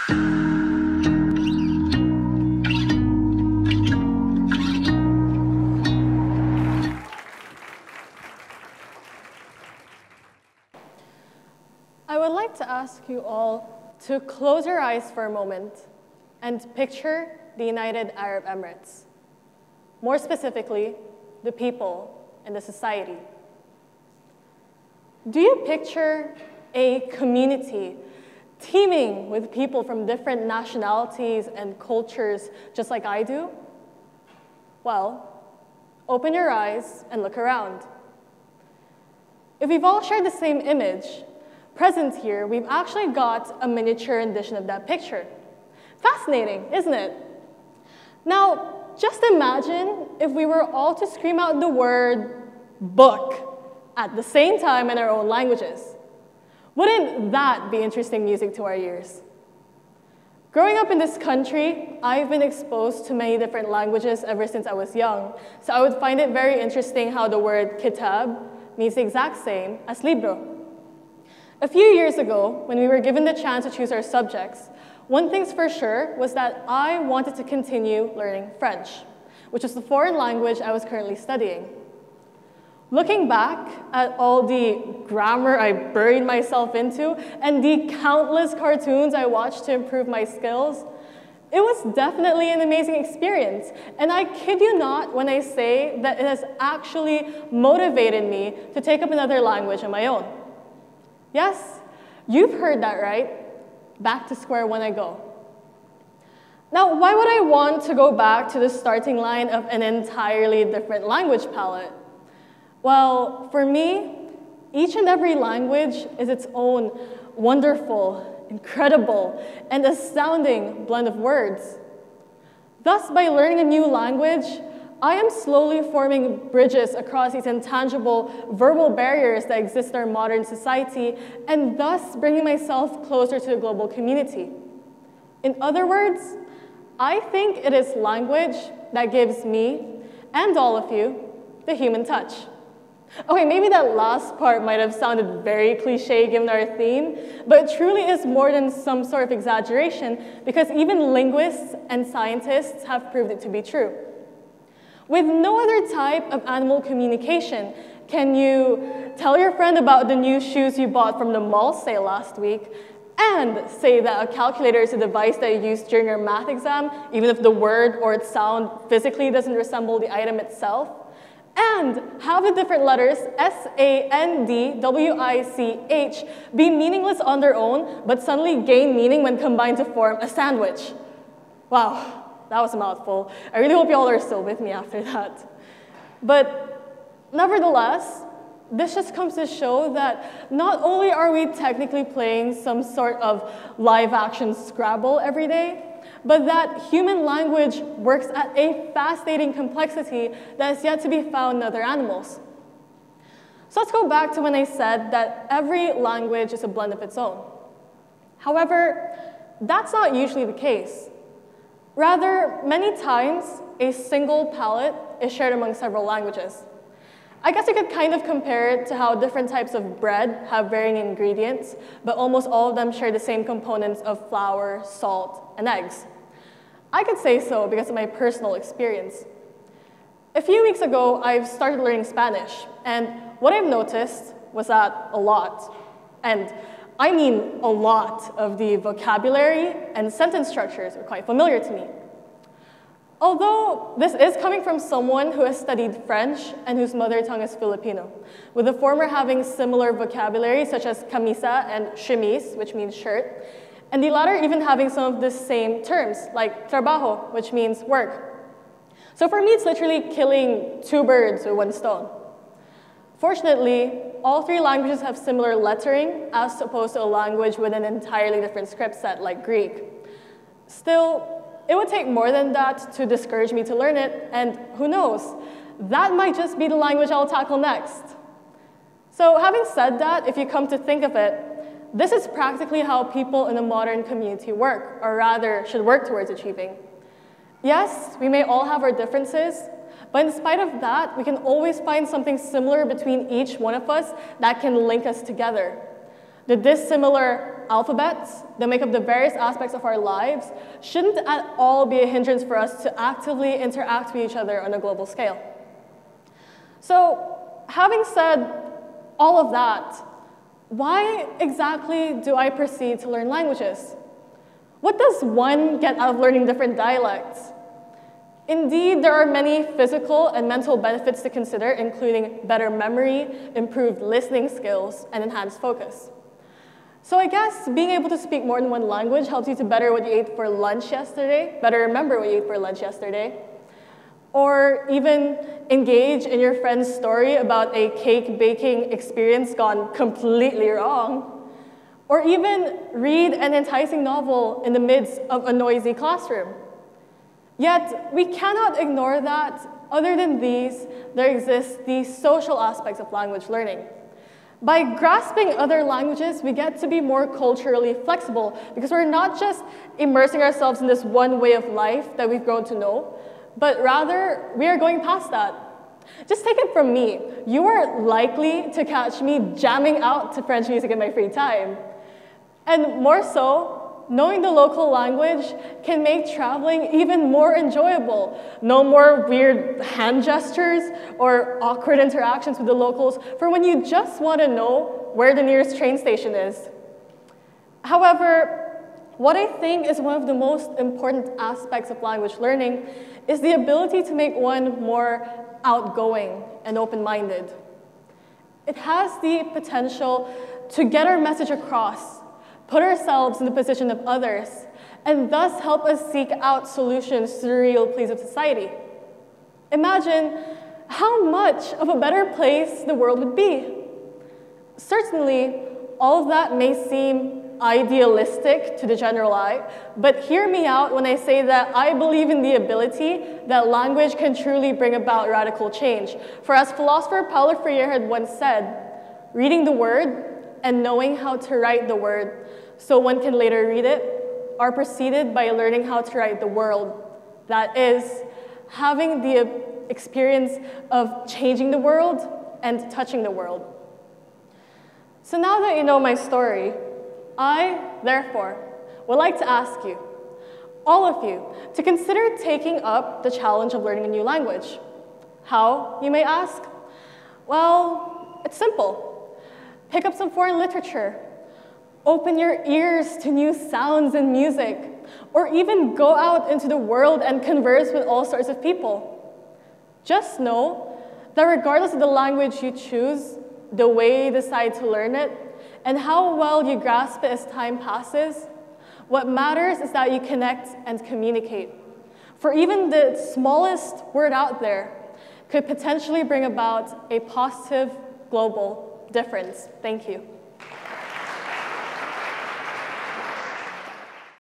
I would like to ask you all to close your eyes for a moment and picture the United Arab Emirates. More specifically, the people and the society. Do you picture a community teeming with people from different nationalities and cultures just like I do? Well, open your eyes and look around. If we've all shared the same image, present here, we've actually got a miniature edition of that picture. Fascinating, isn't it? Now, just imagine if we were all to scream out the word book at the same time in our own languages. Wouldn't that be interesting music to our ears? Growing up in this country, I've been exposed to many different languages ever since I was young, so I would find it very interesting how the word kitab means the exact same as libro. A few years ago, when we were given the chance to choose our subjects, one thing's for sure was that I wanted to continue learning French, which is the foreign language I was currently studying. Looking back at all the grammar I buried myself into and the countless cartoons I watched to improve my skills, it was definitely an amazing experience. And I kid you not when I say that it has actually motivated me to take up another language on my own. Yes, you've heard that right. Back to square one I go. Now, why would I want to go back to the starting line of an entirely different language palette? Well, for me, each and every language is its own wonderful, incredible, and astounding blend of words. Thus, by learning a new language, I am slowly forming bridges across these intangible verbal barriers that exist in our modern society, and thus bringing myself closer to the global community. In other words, I think it is language that gives me, and all of you, the human touch. Okay, maybe that last part might have sounded very cliche given our theme, but it truly is more than some sort of exaggeration because even linguists and scientists have proved it to be true. With no other type of animal communication, can you tell your friend about the new shoes you bought from the mall sale last week and say that a calculator is a device that you use during your math exam, even if the word or its sound physically doesn't resemble the item itself? And have the different letters S-A-N-D-W-I-C-H be meaningless on their own, but suddenly gain meaning when combined to form a sandwich? Wow. That was a mouthful. I really hope you all are still with me after that. But nevertheless, this just comes to show that not only are we technically playing some sort of live-action Scrabble every day, but that human language works at a fascinating complexity that is yet to be found in other animals. So let's go back to when I said that every language is a blend of its own. However, that's not usually the case. Rather, many times, a single palette is shared among several languages. I guess you could kind of compare it to how different types of bread have varying ingredients, but almost all of them share the same components of flour, salt, and eggs. I could say so because of my personal experience. A few weeks ago, I've started learning Spanish, and what I've noticed was that a lot, and I mean a lot of the vocabulary and sentence structures are quite familiar to me. Although this is coming from someone who has studied French and whose mother tongue is Filipino, with the former having similar vocabulary such as camisa and chemise, which means shirt, and the latter even having some of the same terms, like trabajo, which means work. So for me, it's literally killing two birds with one stone. Fortunately, all three languages have similar lettering as opposed to a language with an entirely different script set like Greek. Still, it would take more than that to discourage me to learn it, and who knows, that might just be the language I'll tackle next. So having said that, if you come to think of it, this is practically how people in a modern community work, or rather, should work towards achieving. Yes, we may all have our differences, but in spite of that, we can always find something similar between each one of us that can link us together. The dissimilar alphabets that make up the various aspects of our lives shouldn't at all be a hindrance for us to actively interact with each other on a global scale. So, having said all of that, why exactly do I proceed to learn languages? What does one get out of learning different dialects? Indeed, there are many physical and mental benefits to consider, including better memory, improved listening skills, and enhanced focus. So I guess being able to speak more than one language helps you to better what you ate for lunch yesterday, better remember what you ate for lunch yesterday, or even engage in your friend's story about a cake baking experience gone completely wrong, or even read an enticing novel in the midst of a noisy classroom. Yet, we cannot ignore that, other than these, there exist the social aspects of language learning. By grasping other languages, we get to be more culturally flexible because we're not just immersing ourselves in this one way of life that we've grown to know, but rather, we are going past that. Just take it from me. You are likely to catch me jamming out to French music in my free time. And more so, knowing the local language can make traveling even more enjoyable. No more weird hand gestures or awkward interactions with the locals for when you just want to know where the nearest train station is. However, what I think is one of the most important aspects of language learning is the ability to make one more outgoing and open-minded. It has the potential to get our message across, put ourselves in the position of others, and thus help us seek out solutions to the real pleas of society. Imagine how much of a better place the world would be. Certainly, all of that may seem idealistic to the general eye, but hear me out when I say that I believe in the ability that language can truly bring about radical change. For as philosopher Paulo Freire had once said, reading the word and knowing how to write the word so one can later read it are preceded by learning how to write the world. That is, having the experience of changing the world and touching the world. So now that you know my story, I, therefore, would like to ask you, all of you, to consider taking up the challenge of learning a new language. How, you may ask? Well, it's simple. Pick up some foreign literature. Open your ears to new sounds and music, or even go out into the world and converse with all sorts of people. Just know that regardless of the language you choose, the way you decide to learn it, and how well you grasp it as time passes, what matters is that you connect and communicate. For even the smallest word out there could potentially bring about a positive global difference. Thank you.